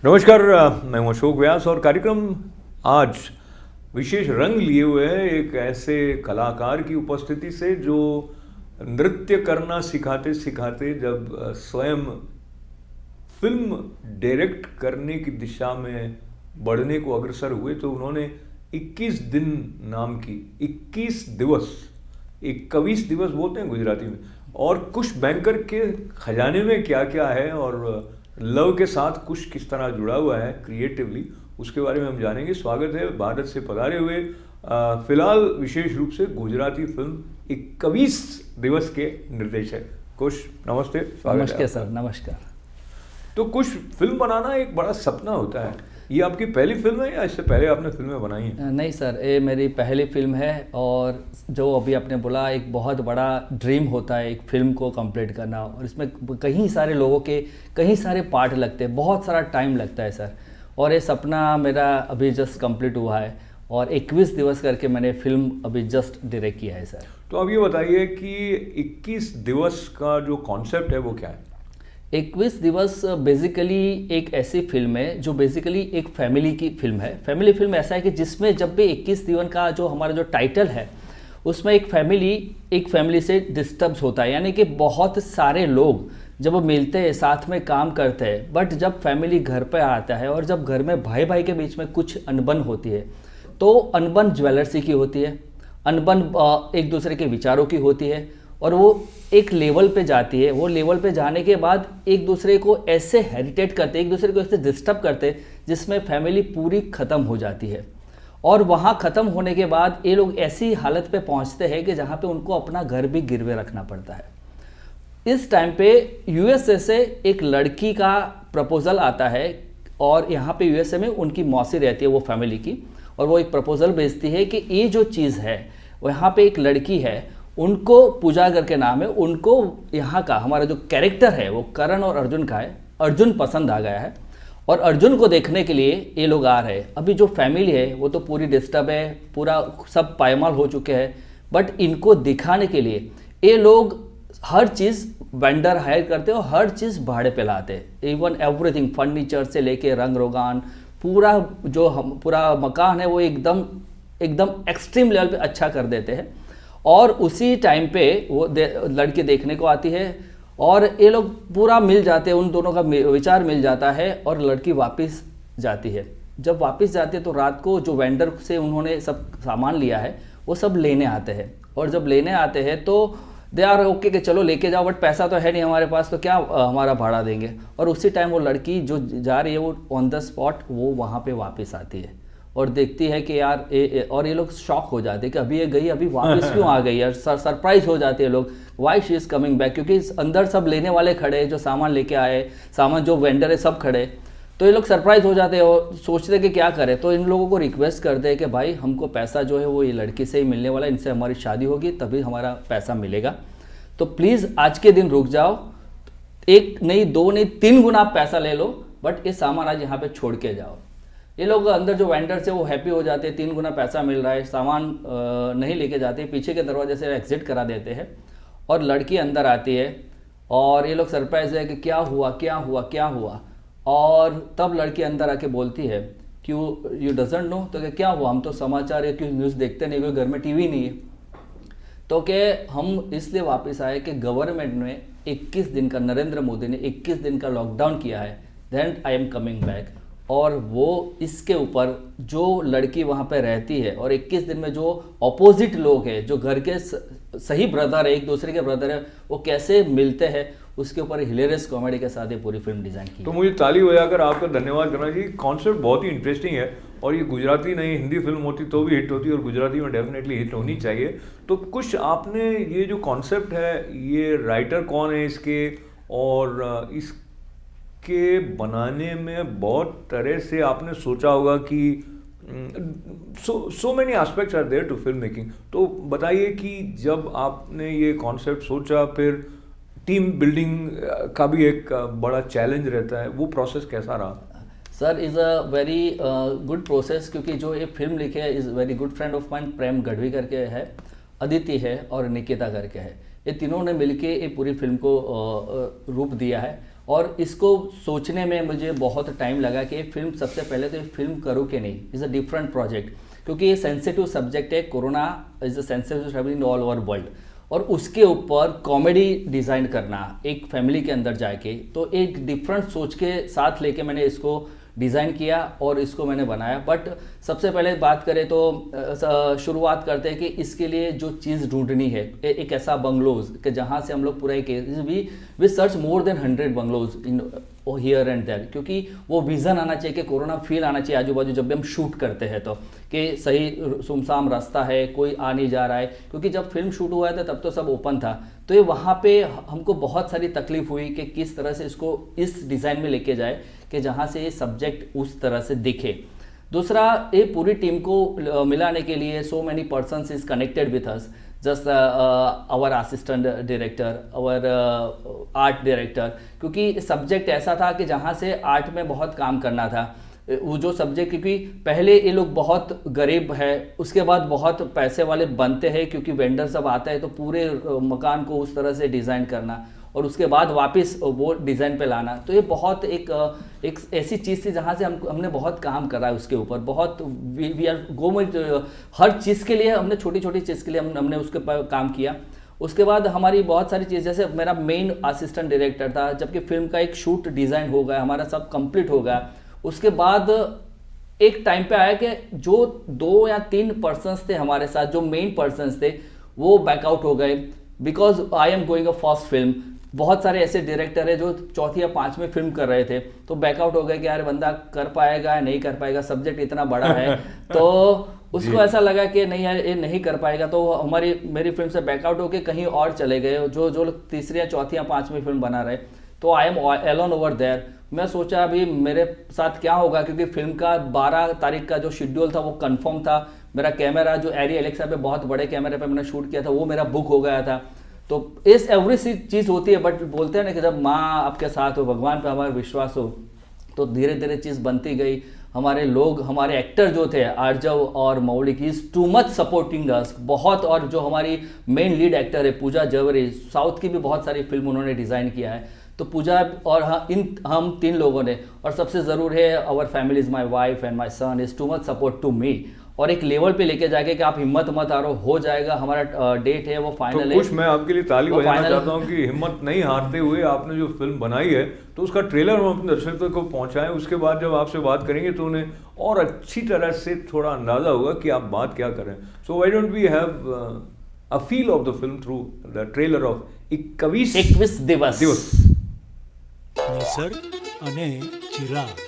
नमस्कार, मैं हूं अशोक व्यास और कार्यक्रम आज विशेष रंग लिए हुए है एक ऐसे कलाकार की उपस्थिति से जो नृत्य करना सिखाते सिखाते जब स्वयं फिल्म डायरेक्ट करने की दिशा में बढ़ने को अग्रसर हुए तो उन्होंने 21 दिन नाम की 21 दिवस 21 दिवस बोलते हैं गुजराती में, और कुश बैंकर के खजाने में क्या क्या है और लव के साथ कुश किस तरह जुड़ा हुआ है क्रिएटिवली, उसके बारे में हम जानेंगे। स्वागत है भारत से पधारे हुए फिलहाल विशेष रूप से गुजराती फिल्म 21 दिवस के निर्देशक कुश। नमस्ते, स्वागत है। नमस्कार सर, नमस्कार। तो कुछ फिल्म बनाना एक बड़ा सपना होता है, ये आपकी पहली फिल्म है या इससे पहले आपने फिल्में बनाई हैं? नहीं सर, ये मेरी पहली फिल्म है और जो अभी आपने बोला एक बहुत बड़ा ड्रीम होता है एक फिल्म को कंप्लीट करना, और इसमें कई सारे लोगों के कई सारे पार्ट लगते हैं, बहुत सारा टाइम लगता है सर। और ये सपना मेरा अभी जस्ट कंप्लीट हुआ है और 21 दिवस करके मैंने फिल्म अभी जस्ट डायरेक्ट किया है सर। तो अब ये बताइए कि 21 दिवस का जो कॉन्सेप्ट है वो क्या है? 21 दिवस बेसिकली एक ऐसी फिल्म है जो बेसिकली एक फैमिली की फिल्म है। फैमिली फिल्म ऐसा है कि जिसमें जब भी 21 दिवस का जो हमारा जो टाइटल है उसमें एक फैमिली से डिस्टर्ब होता है, यानी कि बहुत सारे लोग जब वो मिलते हैं साथ में काम करते हैं, बट जब फैमिली घर पे आता है और जब घर में भाई भाई के बीच में कुछ अनबन होती है तो अनबन ज्वेलर्सी की होती है, अनबन एक दूसरे के विचारों की होती है, और वो एक लेवल पे जाती है। वो लेवल पे जाने के बाद एक दूसरे को ऐसे हेरिटेट करते, एक दूसरे को ऐसे डिस्टर्ब करते जिसमें फैमिली पूरी ख़त्म हो जाती है। और वहाँ ख़त्म होने के बाद ये लोग ऐसी हालत पे पहुँचते हैं कि जहाँ पे उनको अपना घर भी गिरवे रखना पड़ता है। इस टाइम पे यूएसए से एक लड़की का प्रपोज़ल आता है और यहाँ पे यूएसए में उनकी मौसी रहती है वो फैमिली की, और वो एक प्रपोज़ल भेजती है कि ये जो चीज़ है वहाँ पे एक लड़की है, उनको पूजा करके नाम है, उनको यहाँ का हमारा जो कैरेक्टर है वो करण और अर्जुन का है, अर्जुन पसंद आ गया है और अर्जुन को देखने के लिए ये लोग आ रहे हैं। अभी जो फैमिली है वो तो पूरी डिस्टर्ब है, पूरा सब पायमाल हो चुके हैं, बट इनको दिखाने के लिए ये लोग हर चीज़ वेंडर हायर करते हैं और हर चीज़ भाड़े पे लाते हैं। इवन एवरीथिंग, फर्नीचर से लेके रंग रोगान, पूरा जो पूरा मकान है वो एकदम एक्सट्रीम लेवल पे अच्छा कर देते हैं। और उसी टाइम पे वो लड़की देखने को आती है और ये लोग पूरा मिल जाते हैं, उन दोनों का विचार मिल जाता है और लड़की वापस जाती है। जब वापस जाती है तो रात को जो वेंडर से उन्होंने सब सामान लिया है वो सब लेने आते हैं, और जब लेने आते हैं तो दे आर ओके कि चलो लेके जाओ, बट पैसा तो है नहीं हमारे पास, तो क्या हमारा भाड़ा देंगे। और उसी टाइम वो लड़की जो जा रही है वो ऑन द स्पॉट वो वहाँ पे वापस आती है और देखती है कि यार और ये लोग शॉक हो जाते हैं कि अभी ये गई, अभी वापस क्यों आ गई यार। सरप्राइज हो जाते हैं लोग, why she is coming back, क्योंकि अंदर सब लेने वाले खड़े, जो सामान लेके आए, सामान जो वेंडर है सब खड़े, तो ये लोग सरप्राइज हो जाते हैं और सोचते हैं कि क्या करें। तो इन लोगों को रिक्वेस्ट करते हैं कि भाई हमको पैसा जो है वो ये लड़की से ही मिलने वाला है, इनसे हमारी शादी होगी तभी हमारा पैसा मिलेगा, तो प्लीज़ आज के दिन रुक जाओ, एक नहीं दो नहीं 3 गुना आप पैसा ले लो, बट ये सामान आज यहाँ पे छोड़ के जाओ। ये लोग अंदर जो वेंडर्स है वो हैप्पी हो जाते हैं, 3 गुना पैसा मिल रहा है, सामान नहीं लेके जाते, पीछे के दरवाजे से एग्जिट करा देते हैं और लड़की अंदर आती है और ये लोग सरप्राइज है कि क्या हुआ क्या हुआ क्या हुआ। और तब लड़की अंदर आके बोलती है कि यू डजंट नो, तो क्या हुआ, हम तो समाचार या क्यों न्यूज़ देखते नहीं, कोई घर में टीवी नहीं है। तो कि हम इसलिए वापस आए कि गवर्नमेंट ने 21 दिन का, नरेंद्र मोदी ने 21 दिन का लॉकडाउन किया है, then I am coming back. और वो इसके ऊपर जो लड़की वहाँ पे रहती है और 21 दिन में जो अपोजिट लोग हैं, जो घर के सही ब्रदर है, एक दूसरे के ब्रदर है, वो कैसे मिलते हैं, उसके ऊपर हिलेरियस कॉमेडी के साथ ये पूरी फिल्म डिज़ाइन की। तो मुझे ताली बजाकर आपका धन्यवाद करना चाहिए। कॉन्सेप्ट बहुत ही इंटरेस्टिंग है और ये गुजराती नहीं हिंदी फिल्म होती तो भी हिट होती और गुजराती में डेफिनेटली हिट होनी चाहिए। तो कुछ आपने ये जो कॉन्सेप्ट है, ये राइटर कौन है इसके, और इसके बनाने में बहुत तरह से आपने सोचा होगा कि so many aspects are there to film making. तो बताइए कि जब आपने ये कॉन्सेप्ट सोचा, फिर टीम बिल्डिंग का भी एक बड़ा चैलेंज रहता है, वो प्रोसेस कैसा रहा? Sir is a very good process, क्योंकि जो ये फिल्म लिखे है is very good friend of mine, Prem Gadhvi करके है, अदिति है और निकिता करके है। ये तीनों ने मिलके ये पूरी फिल्म को रूप दिया है और इसको सोचने में मुझे बहुत टाइम लगा कि ये फिल्म, सबसे पहले तो ये फिल्म करूँ कि नहीं, इज़ अ डिफरेंट प्रोजेक्ट, क्योंकि ये सेंसिटिव सब्जेक्ट है। Corona is a sensitive subject in all over world, और उसके ऊपर कॉमेडी डिज़ाइन करना एक फैमिली के अंदर जाके, तो एक डिफरेंट सोच के साथ लेके मैंने इसको डिज़ाइन किया और इसको मैंने बनाया। बट सबसे पहले बात करें तो शुरुआत करते हैं कि इसके लिए जो चीज़ ढूंढनी है, एक ऐसा बंगलोज कि जहाँ से हम लोग पूरा एक we search more than 100 bungalows in here and there, क्योंकि वो विज़न आना चाहिए कि कोरोना फील आना चाहिए आजू बाजू जब भी हम शूट करते हैं, तो कि सही सुमसाम रास्ता है, कोई आ नहीं जा रहा है, क्योंकि जब फिल्म शूट हुआ था तब तो सब ओपन था। तो ये वहाँ पे हमको बहुत सारी तकलीफ हुई कि किस तरह से इसको इस डिज़ाइन में लेके जाए कि जहाँ से ये सब्जेक्ट उस तरह से दिखे। दूसरा, ये पूरी टीम को मिलाने के लिए so many persons is connected with us, just our assistant director, our art director, क्योंकि सब्जेक्ट ऐसा था कि जहाँ से आर्ट में बहुत काम करना था। वो जो सब्जेक्ट, क्योंकि पहले ये लोग बहुत गरीब है, उसके बाद बहुत पैसे वाले बनते हैं, क्योंकि वेंडर सब आता है तो पूरे मकान को उस तरह से डिज़ाइन करना और उसके बाद वापस वो डिज़ाइन पे लाना। तो ये बहुत एक ऐसी चीज़ थी जहाँ से हमने बहुत काम करा है उसके ऊपर, बहुत वी आर गवर्नमेंट, हर चीज़ के लिए हमने, छोटी छोटी चीज़ के लिए हमने उसके पर काम किया। उसके बाद हमारी बहुत सारी चीज़, जैसे मेरा मेन असिस्टेंट डायरेक्टर था, जबकि फिल्म का एक शूट डिज़ाइन हो गया, हमारा सब कंप्लीट हो गया। उसके बाद एक टाइम पे आया कि जो 2 या 3 पर्सन्स थे हमारे साथ, जो मेन पर्सन्स थे, वो बैकआउट हो गए, because I am going a first film. बहुत सारे ऐसे डायरेक्टर है जो 4थी या 5वीं फिल्म कर रहे थे, तो बैकआउट हो गए कि यार बंदा कर पाएगा या नहीं कर पाएगा, सब्जेक्ट इतना बड़ा है। तो उसको ऐसा लगा कि नहीं यार ये नहीं कर पाएगा, तो मेरी फिल्म से बैकआउट होके कहीं और चले गए, जो लोग 3री या 4थी या 5वीं फिल्म बना रहे। तो I am alone over there. मैं सोचा अभी मेरे साथ क्या होगा, क्योंकि फिल्म का 12 तारीख का जो शेड्यूल था वो कंफर्म था। मेरा कैमरा जो एरी एलेक्सा पे, बहुत बड़े कैमरे पे मैंने शूट किया था, वो मेरा बुक हो गया था। तो इस एवरी चीज़ होती है, बट बोलते हैं ना कि जब माँ आपके साथ हो, भगवान पे हमारा विश्वास हो, तो धीरे धीरे चीज़ बनती गई। हमारे लोग, हमारे एक्टर जो थे आर्जव और मौलिक, is too much supporting us बहुत। और जो हमारी मेन लीड एक्टर है पूजा जवरे, साउथ की भी बहुत सारी फिल्म उन्होंने डिज़ाइन किया है। तो पूजा और हम 3 लोगों ने, और सबसे ज़रूर है our family is my wife and my son is too much support to me, और एक लेवल पे लेके जाके कि आप हिम्मत मत हारो, हो जाएगा। हमारा डेट है वो फाइनल है। कुछ मैं आपके लिए ताली बजाना चाहता हूँ कि हिम्मत नहीं हारते हुए आपने जो फिल्म बनाई है, तो उसका ट्रेलर हम अपने दर्शकों को पहुंचाएं। उसके बाद जब आपसे बात करेंगे तो उन्हें और अच्छी तरह से थोड़ा अंदाजा होगा कि आप बात क्या कर रहे हैं। So why don't we have a feel of the film through the trailer of 21 Divas. નિસર્ગ અને ચિરાગ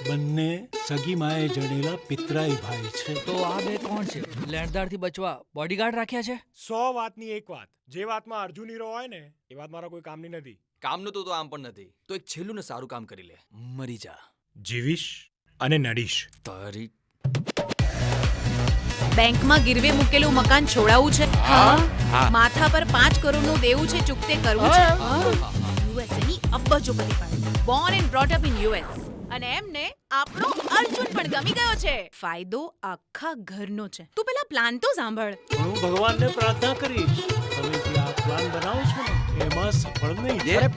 બંને સગી માએ જણેલા પિતરાઈ ભાઈ છે. તો આ બે કોણ છે? લેણદારથી બચવા બોડીગાર્ડ રાખ્યા છે? 100 વાતની એક વાત, જે વાતમાં અર્જુન હીરો હોય ને એ વાત મારા કોઈ કામની નથી. કામનું તો આમ પણ નથી. તો એક છેલ્લું ને સારું કામ કરી લે, મરી જા. જીવીશ અને નડીશ. તારી બેંકમાં ગીરવે મૂકેલું મકાન છોડાવવું છે. હા. માથા પર 5 કરોડનું દેવું છે, ચૂકતે કરવું છે. યુએસની અબજોપતિ પાડે, Born and brought up in US, અને એમને આપણો અર્જુન પણ ગમી ગયો છે. ફાયદો આખા ઘરનો છે. તું પેલા પ્લાન તો સાંભળ. હું ભગવાનને પ્રાર્થના કરીશ તમે જે આ પ્લાન બનાવો છો ને એમાં સફળ નહીં એ થાય.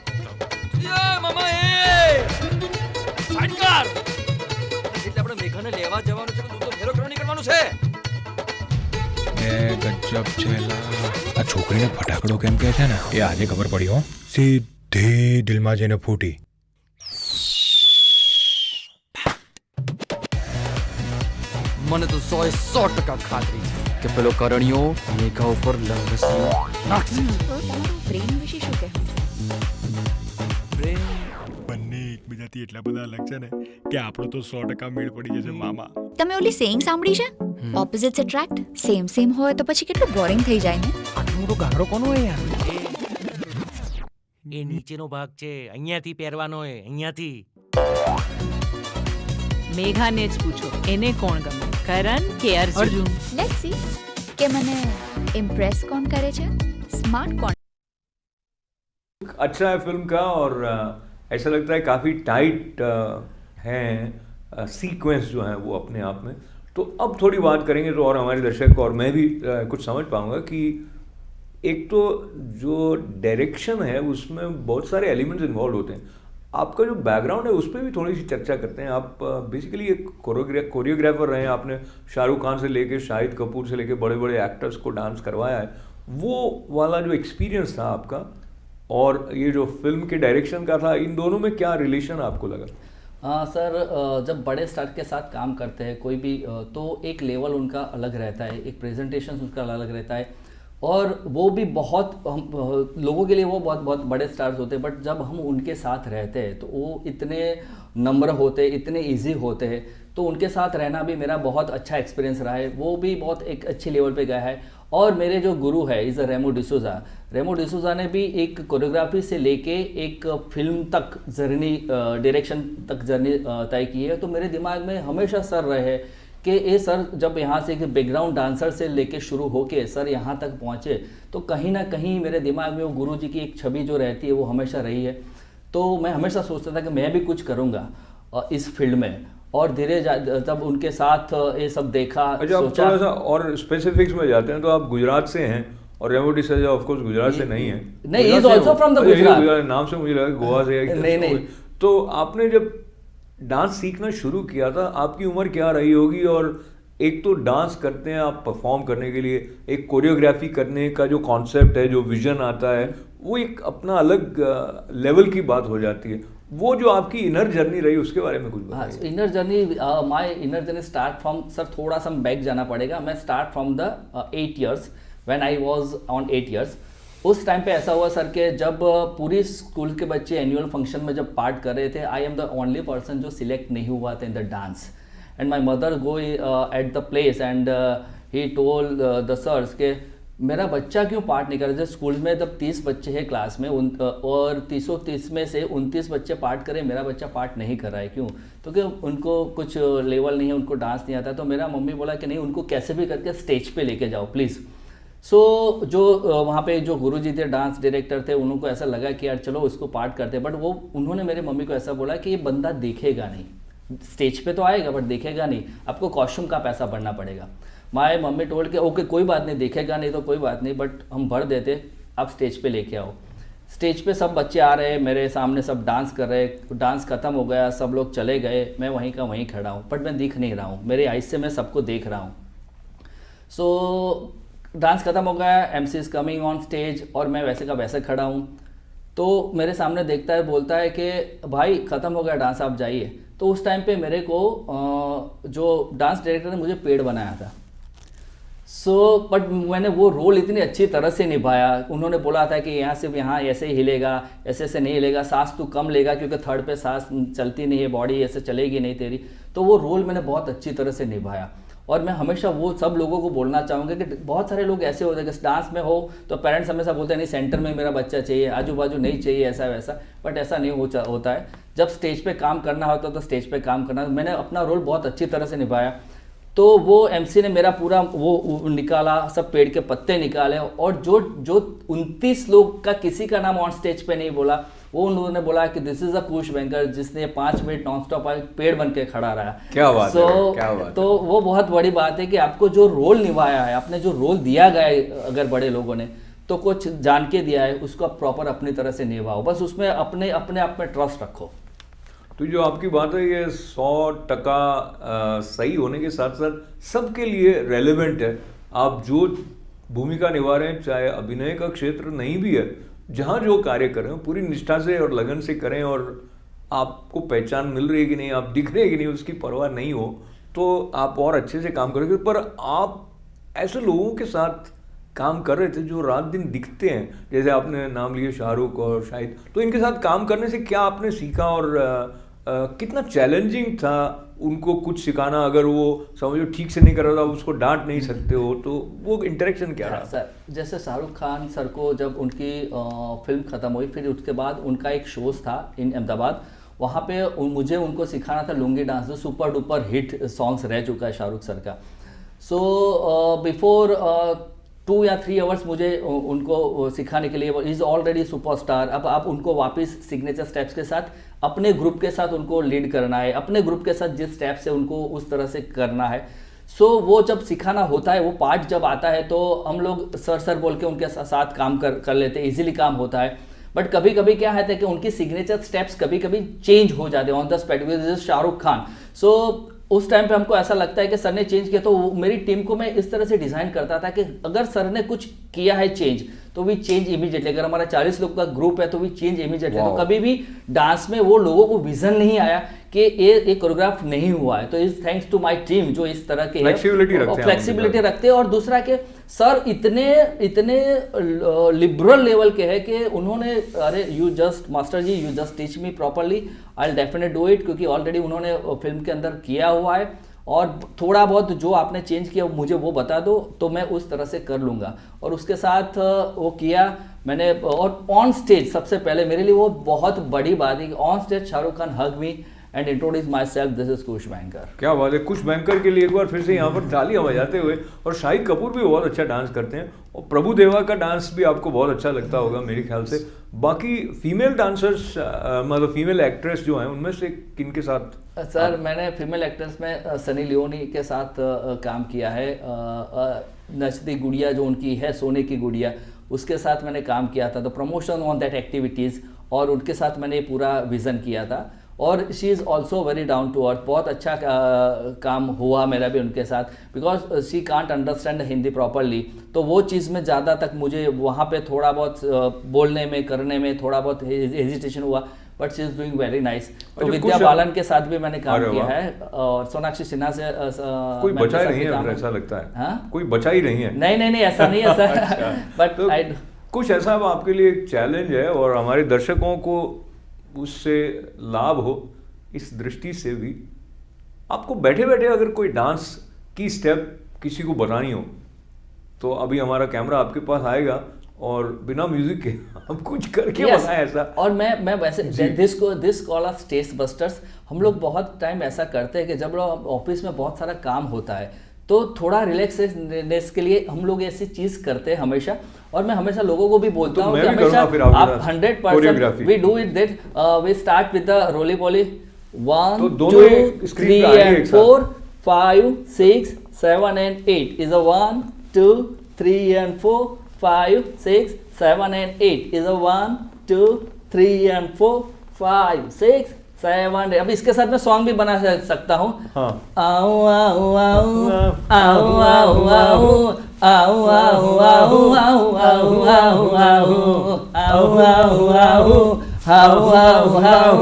એ મામા એ સાઈડ કર. એટલે આપણે મેઘાને લેવા જવાનું છે, તું તો ફેરો કરવા નીકળવાનું છે. ગજબ છેલા આ છોકરીને ફટાકડો કેમ કે છે ને એ આજે ખબર પડી હો. સીધી દિલમાં જઈને ફૂટી. મને તો 100% ખાતરી છે કે પેલો કરણિયો મેઘા ઉપર લંગસ્યો નાખશે. તમારું પ્રેમ વિશે શું કહેવું છે? બંને એકબીજાથી એટલા બધા અલગ છે ને કે આપણો તો 100% મેળ પડી જશે મામા. તમે ઓલી સેઇંગ સાંભળી છે? Opposites attract. સેમ હોય તો પછી કેટલું બોરિંગ થઈ જાય ને. આટલો મોટો ઘાઘરો કોનો હોય યાર? એ નીચેનો ભાગ છે, અહીંયાથી પહેરવાનો હોય, અહીંયાથી. મેઘાને જ પૂછો, એને કોણ ગમે, કરણ કે અર્જુન? લેટ્સ સી કે મને ઇમ્પ્રેસ કોણ કરે છે, સ્માર્ટ કોણ. अच्छा है फिल्म का, और ऐसा लगता है काफ़ी टाइट हैं सीक्वेंस जो हैं वो अपने आप में। तो अब थोड़ी बात करेंगे तो और हमारे दर्शक और मैं भी कुछ समझ पाऊंगा कि एक तो जो डायरेक्शन है उसमें बहुत सारे एलिमेंट्स इन्वॉल्व होते हैं। आपका जो बैकग्राउंड है उस पर भी थोड़ी सी चर्चा करते हैं। आप बेसिकली एक कोरियोग्राफर रहे हैं, आपने शाहरुख खान से लेके शाहिद कपूर से लेके बड़े बड़े एक्टर्स को डांस करवाया है। वो वाला जो एक्सपीरियंस था आपका और ये जो फिल्म के डायरेक्शन का था, इन दोनों में क्या रिलेशन आपको लगा? सर, जब बड़े स्टार के साथ काम करते हैं कोई भी, तो एक लेवल उनका अलग रहता है, एक प्रेजेंटेशन उनका अलग रहता है, और वो भी बहुत हम लोगों के लिए वो बहुत बहुत बड़े स्टार्स होते हैं, बट जब हम उनके साथ रहते हैं तो वो इतने नम्र होते, इतने इजी होते हैं, तो उनके साथ रहना भी मेरा बहुत अच्छा एक्सपीरियंस रहा है। वो भी बहुत एक अच्छे लेवल पे गया है। और मेरे जो गुरु है इज़ रेमो डिसूजा। रेमो डिसूजा ने भी एक कोरियोग्राफी से लेके एक फिल्म तक जर्नी, डायरेक्शन तक जर्नी तय की है। तो मेरे दिमाग में हमेशा सर रहे कि ये सर जब यहाँ से एक बैकग्राउंड डांसर से लेके शुरू होके सर यहाँ तक पहुँचे, तो कहीं ना कहीं मेरे दिमाग में वो गुरुजी की एक छवि जो रहती है वो हमेशा रही है। तो मैं हमेशा सोचता था कि मैं भी कुछ करूँगा इस फील्ड में, और धीरे जब उनके साथ ये सब देखा, अच्छा, आप थोड़ा सा और स्पेसिफिक्स में जाते हैं तो आप गुजरात से हैं और रेमो डिसूजा ऑफ कोर्स गुजरात से नहीं है। नहीं, he is also from the Gujarat. नाम से मुझे लगा गोवा से है। नहीं। तो आपने जब डांस सीखना शुरू किया था, आपकी उम्र क्या रही होगी? और एक तो डांस करते हैं आप परफॉर्म करने के लिए, एक कोरियोग्राफी करने का जो कॉन्सेप्ट है, जो विजन आता है, वो एक अपना अलग लेवल की बात हो जाती है। वो जो आपकी इनर जर्नी रही उसके बारे में कुछ बताइए। Inner journey, my inner journey start from, sir थोड़ा सा बैक जाना पड़ेगा। मैं start from the 8 years, when I was on 8 years। उस टाइम पे ऐसा हुआ सर कि जब पूरी स्कूल के बच्चे एनुअल फंक्शन में जब पार्ट कर रहे थे, I am the only person जो सिलेक्ट नहीं हुआ था in the dance. And my mother go at the place and he told the sirs के मेरा बच्चा क्यों पार्ट नहीं कर रहा। जब स्कूल में जब 30 बच्चे हैं क्लास में, और 330 में से 29 बच्चे पार्ट करें, मेरा बच्चा पार्ट नहीं कर रहा है, क्यों? तो कि उनको कुछ लेवल नहीं है, उनको डांस नहीं आता। तो मेरा मम्मी बोला कि नहीं, उनको कैसे भी करके स्टेज पे लेके जाओ प्लीज़। सो जो वहाँ पे जो गुरुजी थे, डांस डायरेक्टर थे, उनको ऐसा लगा कि यार चलो उसको पार्ट करते, बट वो उन्होंने मेरे मम्मी को ऐसा बोला कि ये बंदा देखेगा नहीं, स्टेज पे तो आएगा बट देखेगा नहीं, आपको कॉस्ट्यूम का पैसा भरना पड़ेगा। माय मम्मी टोल्ड के ओके कोई बात नहीं, देखेगा नहीं तो कोई बात नहीं, बट हम भर देते, आप स्टेज पे लेके आओ। स्टेज पे सब बच्चे आ रहे, मेरे सामने सब डांस कर रहे, डांस खत्म हो गया, सब लोग चले गए, मैं वहीं का वहीं खड़ा हूँ, बट मैं दिख नहीं रहा हूँ, मेरे आइज से मैं सबको देख रहा हूँ। सो डांस खत्म हो गया, MC is coming on stage, और मैं वैसे का वैसे खड़ा हूँ। तो मेरे सामने देखता है, बोलता है कि भाई ख़त्म हो गया डांस, आप जाइए। तो उस टाइम पे मेरे को जो डांस डायरेक्टर ने मुझे पेड़ बनाया था। बट मैंने वो रोल इतनी अच्छी तरह से निभाया। उन्होंने बोला था कि यहाँ से यहाँ ऐसे ही हिलेगा, ऐसे ऐसे नहीं हिलेगा, सांस तू कम लेगा क्योंकि थर्ड पे सांस चलती नहीं है, बॉडी ऐसे चलेगी नहीं तेरी। तो वो रोल मैंने बहुत अच्छी तरह से निभाया। और मैं हमेशा वो सब लोगों को बोलना चाहूँगा कि बहुत सारे लोग ऐसे होते हैं कि डांस में हो तो पेरेंट्स हमेशा बोलते हैं नहीं सेंटर में मेरा बच्चा चाहिए, आजू बाजू नहीं चाहिए, ऐसा वैसा, बट ऐसा नहीं होता है। जब स्टेज पे काम करना होता तो स्टेज पे काम करना। मैंने अपना रोल बहुत अच्छी तरह से निभाया। तो वो MC ने मेरा पूरा वो निकाला, सब पेड़ के पत्ते निकाले, और जो 29 लोग का किसी का नाम ऑन स्टेज पे नहीं बोला, वो उन्होंने बोला कि this is a Kush banker जिसने 5 मिनट नॉन स्टॉप पेड़ बन के खड़ा रहा। क्या बात है, क्या बात तो वो बहुत बड़ी बात है कि आपको जो रोल निभाया है, आपने जो रोल दिया गया है, अगर बड़े लोगों ने तो कुछ जान के दिया है, उसको आप प्रॉपर अपनी तरह से निभाओ, बस उसमें अपने आप में ट्रस्ट रखो। तो जो आपकी बात है ये 100% सही होने के साथ साथ सबके लिए रेलेवेंट है। आप जो भूमिका निभा रहे हैं, चाहे अभिनय का क्षेत्र नहीं भी है, जहाँ जो कार्य कर रहे हो पूरी निष्ठा से और लगन से करें, और आपको पहचान मिल रही है कि नहीं, आप दिख रहे हैं कि नहीं, उसकी परवाह नहीं हो तो आप और अच्छे से काम करोगे। पर आप ऐसे लोगों के साथ काम कर रहे थे जो रात दिन दिखते हैं, जैसे आपने नाम लिए शाहरुख और शाहिद, तो इनके साथ काम करने से क्या आपने सीखा और कितना चैलेंजिंग था उनको कुछ सिखाना? अगर वो समझो ठीक से नहीं कर रहा था, उसको डांट नहीं सकते हो, तो वो इंटरेक्शन क्या रहा? सर जैसे शाहरुख खान सर को जब उनकी फिल्म ख़त्म हुई, फिर उसके बाद उनका एक शोज़ था इन अहमदाबाद, वहाँ पे मुझे उनको सिखाना था लुंगी डांस, जो सुपर डुपर हिट सॉन्ग्स रह चुका है शाहरुख सर का। सो बिफोर 2 या 3 आवर्स मुझे उनको सिखाने के लिए, इज़ ऑलरेडी सुपरस्टार, अब आप उनको वापस सिग्नेचर स्टेप्स के साथ अपने ग्रुप के साथ उनको लीड करना है, अपने ग्रुप के साथ जिस स्टेप से उनको उस तरह से करना है। सो वो जब सिखाना होता है, वो पार्ट जब आता है तो हम लोग सर बोल के उनके साथ काम कर लेते हैं, ईजिली काम होता है। बट कभी कभी क्या है कि उनकी सिग्नेचर स्टेप्स कभी कभी चेंज हो जाते हैं on the spot, with Shahrukh Khan. So उस टाइम पे हमको ऐसा लगता है कि सर ने चेंज किया, तो मेरी टीम को मैं इस तरह से डिज़ाइन करता था कि अगर सर ने कुछ किया है चेंज तो वी चेंज इमीडिएटली। अगर हमारा 40 लोग का ग्रुप है तो वी चेंज इमीडिएटली। तो कभी भी डांस में वो लोगों को विजन नहीं आया कि ये कोरियोग्राफ नहीं हुआ है, तो is thanks to my team जो इस तरह के फ्लेक्सिबिलिटी रखते हैं। और दूसरा के सर इतने लिबरल लेवल के हैं कि उन्होंने अरे you just master ji you just teach me properly, I will definite do it, क्योंकि ऑलरेडी उन्होंने फिल्म के अंदर किया हुआ है और थोड़ा बहुत जो आपने चेंज किया मुझे वो बता दो तो मैं उस तरह से कर लूँगा। और उसके साथ वो किया मैंने। और ऑन स्टेज सबसे पहले मेरे लिए वो बहुत बड़ी बात है कि on stage Shahrukh Khan hug me and introduce my self, this is Kush banker. क्या बात है, कुश बैंकर के लिए एक बार फिर से यहाँ पर तालियां बजाते हुए। और शाहिद कपूर भी बहुत अच्छा डांस करते हैं और प्रभु देवा का डांस भी आपको बहुत अच्छा लगता होगा मेरे ख्याल से। बाकी फीमेल डांसर्स मतलब फीमेल एक्ट्रेस जो हैं उनमें से किन के साथ? सर मैंने फीमेल एक्ट्रेस में सनी लियोनी के साथ काम किया है। नचती गुड़िया जो उनकी है सोने की गुड़िया, उसके साथ मैंने काम किया था, तो प्रमोशन ऑन दैट एक्टिविटीज़, और उनके साथ मैंने पूरा विज़न किया था। और she is also very down to earth, बहुत अच्छा काम हुआ मेरा भी उनके साथ, because she can't understand Hindi properly. तो वो चीज़ में ज़्यादा तक मुझे वहाँ पे थोड़ा बहुत बोलने में करने में थोड़ा बहुत हेजिटेशन हुआ, but she is doing very nice. तो विद्या बालन के साथ भी मैंने काम किया है और सोनाक्षी सिन्हा से कोई बचा ही नहीं है ऐसा लगता है। हाँ? कोई बचा ही नहीं है। नहीं ऐसा नहीं है सर। बट कुछ ऐसा आपके लिए एक चैलेंज है और हमारे दर्शकों को उससे लाभ हो इस दृष्टि से भी, आपको बैठे बैठे अगर कोई डांस की स्टेप किसी को बतानी हो तो अभी हमारा कैमरा आपके पास आएगा और बिना म्यूजिक के हम कुछ करके बताएं ऐसा। और मैं वैसे this call us test busters. हम लोग बहुत टाइम ऐसा करते हैं कि जब ऑफिस में बहुत सारा काम होता है तो थोड़ा रिलैक्सनेस के लिए हम लोग ऐसी चीज़ करते हैं हमेशा। और मैं हमेशा लोगों को भी बोलता हूँ कि हमेशा आप 100% we do it that we start with the roly poly 1 2 3 and 4 5 6 7 and 8 is a 1 2 3 and 4 5 6 7 and 8 is a 1 2 3 and 4 5 6 7। अब इसके साथ मैं सॉन्ग भी बना सकता हूँ। आओ आओ आओ आओ आओ आओ आओ आओ आओ आओ आओ आओ आओ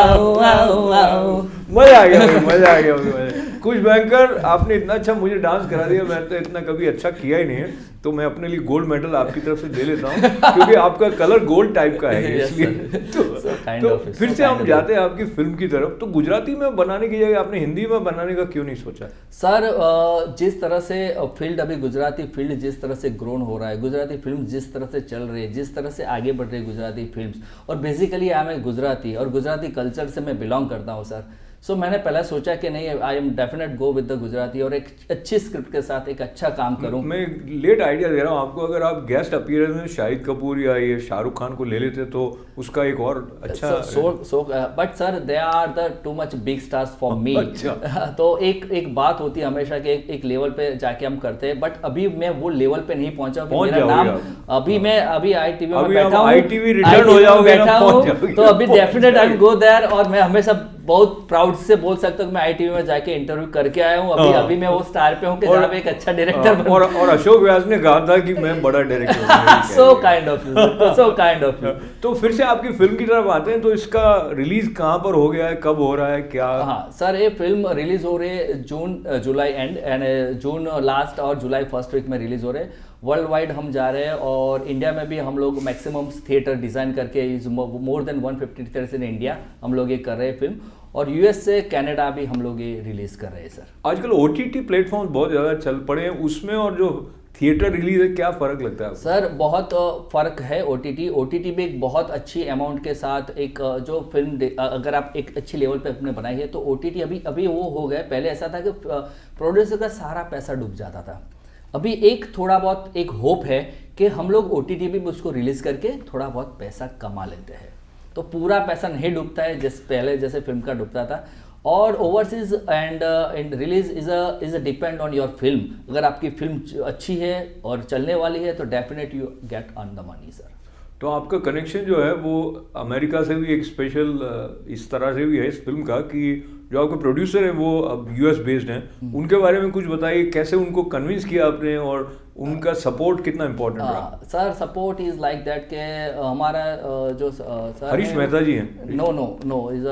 आओ आओ मजा आ गया। कुश बैंकर, आपने इतना अच्छा मुझे डांस करा दिया, मैं तो इतना कभी अच्छा किया ही नहीं है, तो मैं अपने लिए गोल्ड मेडल आपकी तरफ से दे लेता हूँ क्योंकि आपका कलर गोल्ड टाइप का है इसलिए। तो फिर से हम जाते हैं आपकी फिल्म की तरफ। तो गुजराती में बनाने की जगह आपने हिंदी में बनाने का क्यों नहीं सोचा? सर जिस तरह से फील्ड अभी गुजराती फील्ड जिस तरह से ग्रोन हो रहा है, गुजराती फिल्म जिस तरह से चल रही है, जिस तरह से आगे बढ़ रही है गुजराती फिल्म, और बेसिकली आई एम गुजराती और गुजराती कल्चर से मैं बिलोंग करता हूँ सर। सो मैंने पहले सोचा कि नहीं I am definite go with the Gujarati और एक अच्छी स्क्रिप्ट के साथ एक अच्छा काम करूं। मैं लेट आइडिया दे रहा हूं आपको, अगर आप गेस्ट अपीयरेंस में शाहिद कपूर या ये शाहरुख खान को ले लेते तो उसका एक और अच्छा but sir they are the too much big stars for me. तो एक बात होती है हमेशा कि एक लेवल पे जाके हम करते हैं, बट अभी मैं वो लेवल पे नहीं पहुंचा। मेरा नाम अभी ITV में बैठा हूँ, तो अभी definite I will go there. और मैं हमेशा बहुत प्राउड से बोल सकता हूँ कि मैं ITV में जाके इंटरव्यू करके आया हूँ। अभी मैं वो स्टार पे हूँ कि जहाँ पे एक अच्छा डायरेक्टर और अशोक व्यास ने कहा था कि मैं बड़ा director so kind of you. तो फिर से आपकी फिल्म की तरफ आते हैं, तो इसका रिलीज कहाँ पर हो गया है, कब हो रहा है, क्या? हाँ सर, ये फिल्म रिलीज हो रही है जुलाई एंड जून लास्ट और जुलाई फर्स्ट वीक में रिलीज हो रहे हैं। वर्ल्ड वाइड हम जा रहे हैं और इंडिया में भी हम लोग मैक्सिमम थिएटर डिज़ाइन करके is more than 150 theatres in India हम लोग ये कर रहे हैं फिल्म, और यूएस से कनाडा भी हम लोग ये रिलीज़ कर रहे हैं सर। आजकल OTT प्लेटफॉर्म बहुत ज़्यादा चल पड़े हैं, उसमें और जो थिएटर रिलीज है क्या फ़र्क लगता है सर? बहुत फ़र्क है। OTT भी एक बहुत अच्छी अमाउंट के साथ एक जो फिल्म अगर आप एक अच्छी लेवल पे अपने बनाई है तो OTT अभी वो हो गए। पहले ऐसा था कि प्रोड्यूसर का सारा पैसा डूब जाता था। अभी एक थोड़ा बहुत एक होप है कि हम लोग OTT भी उसको रिलीज़ करके थोड़ा बहुत पैसा कमा लेते हैं, तो पूरा पैसा नहीं डूबता है पहले जैसे फिल्म का डूबता था। और overseas and release is a depend on your film. अगर आपकी फिल्म अच्छी है और चलने वाली है तो definite you get on the money sir. तो आपका कनेक्शन जो है वो अमेरिका से भी एक स्पेशल इस तरह से भी है इस फिल्म का कि जो आपके प्रोड्यूसर हैं वो अब यूएस बेस्ड हैं, उनके बारे में कुछ बताइए, कैसे उनको कन्विंस किया आपने और उनका सपोर्ट कितना इम्पोर्टेंट रहा? Sir support is like that के हमारा जो सर हरीश मेहता जी हैं। नो इज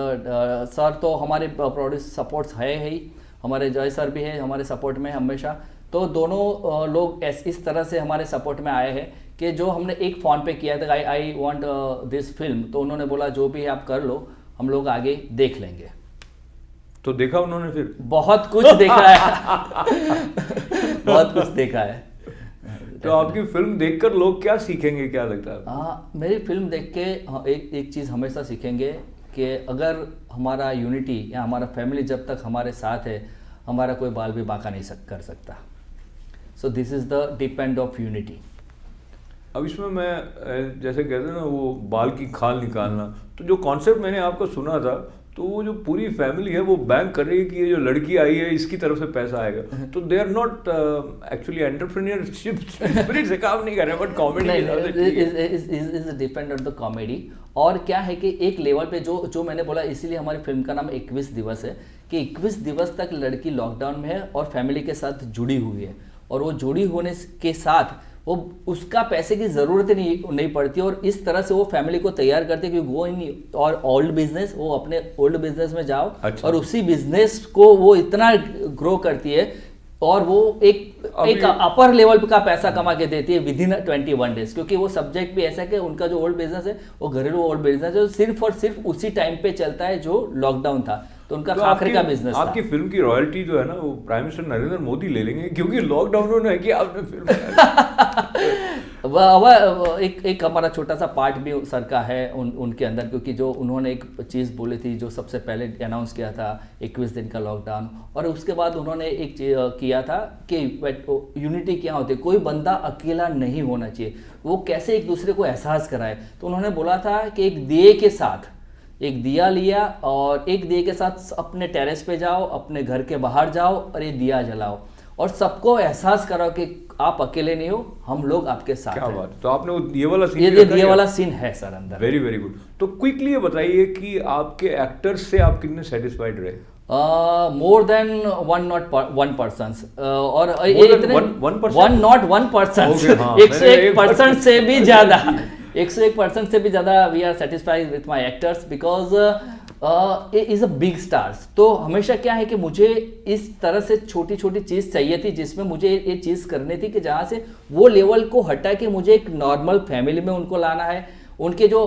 सर तो हमारे प्रोड्यूस सपोर्ट्स है ही, हमारे जय सर भी है हमारे सपोर्ट में हमेशा। तो दोनों लोग इस तरह से हमारे सपोर्ट में आए हैं कि जो हमने एक फ़ोन पे किया था आई वांट दिस फिल्म, तो उन्होंने बोला जो भी आप कर लो हम लोग आगे देख लेंगे। तो देखा उन्होंने फिर? बहुत कुछ देखा है बहुत कुछ देखा है। तो आपकी फिल्म देखकर लोग क्या सीखेंगे, क्या लगता है? हाँ, मेरी फिल्म देख के एक चीज़ हमेशा सीखेंगे कि अगर हमारा यूनिटी या हमारा फैमिली जब तक हमारे साथ है, हमारा कोई बाल भी बांका नहीं कर सकता। So this is the depend of unity. अब इसमें मैं जैसे कहते हैं ना वो बाल की खाल निकालना, तो जो कॉन्सेप्ट मैंने आपका सुना था तो वो जो पूरी फैमिली है वो बैंक कर रही है कि ये जो लड़की आई है इसकी तरफ से पैसा आएगा, तो they are not actually entrepreneurship spirit से काम नहीं कर रहे, but comedy is depend on the comedy. और क्या है कि एक लेवल पे जो मैंने बोला, इसीलिए हमारी फिल्म का नाम 21 दिवस है कि 21 दिवस तक लड़की लॉकडाउन में है और फैमिली के साथ जुड़ी हुई है, और वो जुड़ी होने के साथ वो उसका पैसे की ज़रूरत ही नहीं पड़ती, और इस तरह से वो फैमिली को तैयार करते हैं कि गो इन और ओल्ड बिजनेस, वो अपने ओल्ड बिजनेस में जाओ। अच्छा। और उसी बिजनेस को वो इतना ग्रो करती है और वो एक अपर लेवल का पैसा कमा के देती है विद इन 21 डेज, क्योंकि वो सब्जेक्ट भी ऐसा है कि उनका जो ओल्ड बिजनेस है वो घरेलू ओल्ड बिजनेस है, सिर्फ और सिर्फ उसी टाइम पे चलता है जो लॉकडाउन था, तो उनका खाखरे का बिजनेस था। आपकी फिल्म की रॉयल्टी जो है ना वो प्राइम मिनिस्टर नरेंद्र मोदी ले लेंगे, क्योंकि लॉकडाउन है कि आपने फिल्म एक हमारा छोटा सा पार्ट भी सर का है उनके अंदर, क्योंकि जो उन्होंने एक चीज़ बोली थी जो सबसे पहले अनाउंस किया था 21 दिन का लॉकडाउन, और उसके बाद उन्होंने एक किया था कि यूनिटी क्या होती है, कोई बंदा अकेला नहीं होना चाहिए, वो कैसे एक दूसरे को एहसास कराए। तो उन्होंने बोला था कि एक दिए के साथ एक दिया लिया और एक दिए के साथ अपने टेरेस पे जाओ, अपने घर के बाहर जाओ और ये दिया जलाओ और सबको एहसास कराओ कि आप अकेले नहीं हो, हम लोग आपके साथ हैं। क्या बात। तो आपने ये वाला सीन, ये वाला सीन है सर अंदर। Very very good. तो क्विकली ये बताइए कि आपके एक्टर्स से आप कितने सेटिस्फाइड रहे? मोर देन 1 पर्सन, और 101% से भी ज्यादा 101% से भी ज़्यादा we are satisfied with my actors because is a big stars. तो हमेशा क्या है कि मुझे इस तरह से छोटी छोटी चीज़ चाहिए थी जिसमें मुझे ये चीज़ करनी थी कि जहाँ से वो लेवल को हटा के मुझे एक नॉर्मल फैमिली में उनको लाना है, उनके जो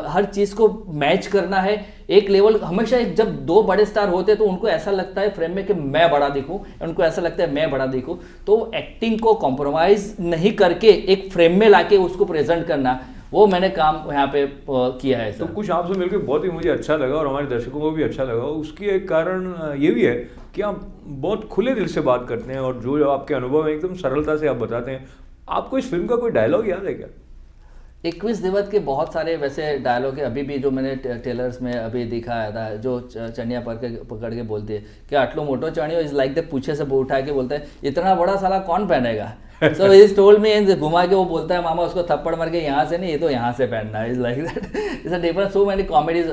हर चीज़ को मैच करना है एक लेवल। हमेशा जब 2 बड़े स्टार होते हैं तो उनको ऐसा लगता है फ्रेम में कि मैं बड़ा दिखूं, उनको ऐसा लगता है मैं बड़ा दिखूं, तो एक्टिंग को कॉम्प्रोमाइज़ नहीं करके एक फ्रेम में लाके उसको प्रेजेंट करना, वो मैंने काम यहाँ पे किया है। तो कुछ आपसे मिलकर बहुत ही मुझे अच्छा लगा और हमारे दर्शकों को भी अच्छा लगा। उसकी एक कारण ये भी है कि आप बहुत खुले दिल से बात करते हैं और जो आपके अनुभव है एकदम सरलता से आप बताते हैं। आपको इस फिल्म का कोई डायलॉग याद है क्या? 21 दिवस के बहुत सारे वैसे डायलॉग है, अभी भी जो मैंने ट्रेलर्स में अभी दिखाया था, जो चनिया पकड़ के बोलती है कि आटलो मोटो चणियो इज लाइक द पूछे से उठा के बोलता है इतना बड़ा साला कौन पहनेगा। सो इज टोल्ड मी, घुमा के वो बोलता है मामा उसको थप्पड़ मार के यहाँ से नहीं, ये तो यहाँ से पहनना है। Is like that is a different so many comedy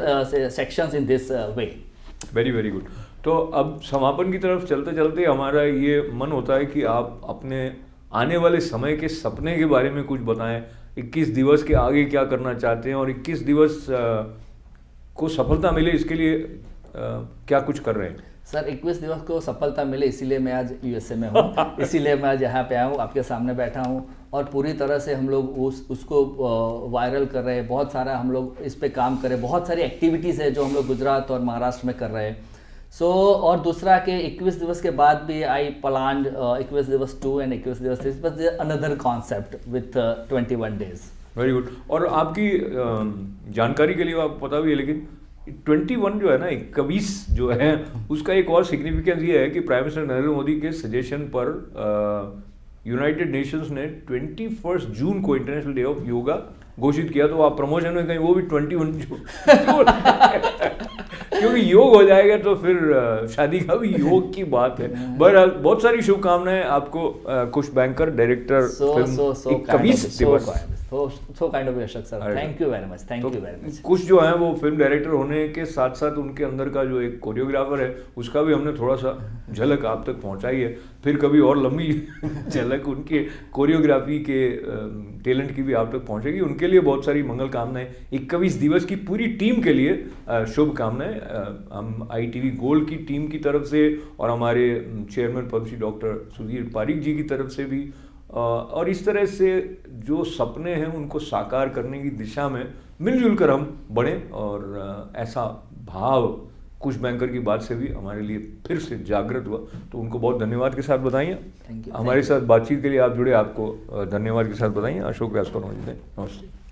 sections in this way. Very very good. तो अब समापन की तरफ चलते चलते हमारा ये मन होता है कि आप अपने आने वाले समय के सपने के बारे में कुछ बताएं। 21 दिवस के आगे क्या करना चाहते हैं और 21 दिवस को सफलता मिले इसके लिए क्या कुछ कर रहे हैं? सर 21 दिवस को सफलता मिले इसीलिए मैं आज यूएसए में हूँ, इसीलिए मैं आज यहाँ पे आया हूँ, आपके सामने बैठा हूँ और पूरी तरह से हम लोग उसको वायरल कर रहे हैं। बहुत सारा हम लोग इस पे काम कर रहे हैं, बहुत सारी एक्टिविटीज़ है जो हम लोग गुजरात और महाराष्ट्र में कर रहे हैं। और दूसरा के 21 दिवस के बाद भी आई प्लान्ड 21 दिवस 2 एंड 21 दिवस 3, but another concept with 21 days. Very good. और आपकी जानकारी के लिए आप पता भी है, लेकिन 21 जो है ना 21 जो है उसका एक और सिग्निफिकेंस ये है कि प्राइम मिनिस्टर नरेंद्र मोदी के सजेशन पर यूनाइटेड नेशंस ने 21 जून को इंटरनेशनल डे ऑफ योगा घोषित किया। तो आप प्रमोशन में कहीं वो भी 21 जून क्योंकि योग हो जाएगा तो फिर शादी का भी योग की बात है। बहरहाल बहुत सारी शुभकामनाएं आपको कुश बैंकर डायरेक्टर so 21 दिवस। so kind of you, Ashok sir. अरे। Thank you very much. Thank you very much. कुछ जो है वो फिल्म डायरेक्टर होने के साथ साथ उनके अंदर का जो एक कोरियोग्राफर है उसका भी हमने थोड़ा सा झलक आप तक पहुंचाई है। फिर कभी और लंबी झलक उनके कोरियोग्राफी के टैलेंट की भी आप तक पहुंचेगी। उनके लिए बहुत सारी मंगल कामनाएं। 21 दिवस की पूरी टीम के लिए शुभकामनाएं हम ITV गोल्ड की टीम की तरफ से और हमारे चेयरमैन पद्मश्री डॉक्टर सुधीर पारिक जी की तरफ से भी। और इस तरह से जो सपने हैं उनको साकार करने की दिशा में मिलजुल कर हम बढ़ें और ऐसा भाव कुश बैंकर की बात से भी हमारे लिए फिर से जागृत हुआ। तो उनको बहुत धन्यवाद के साथ बताइए। Thank you. हमारे साथ बातचीत के लिए आप जुड़े, आपको धन्यवाद के साथ बताइए। अशोक व्यास को नमस्ते।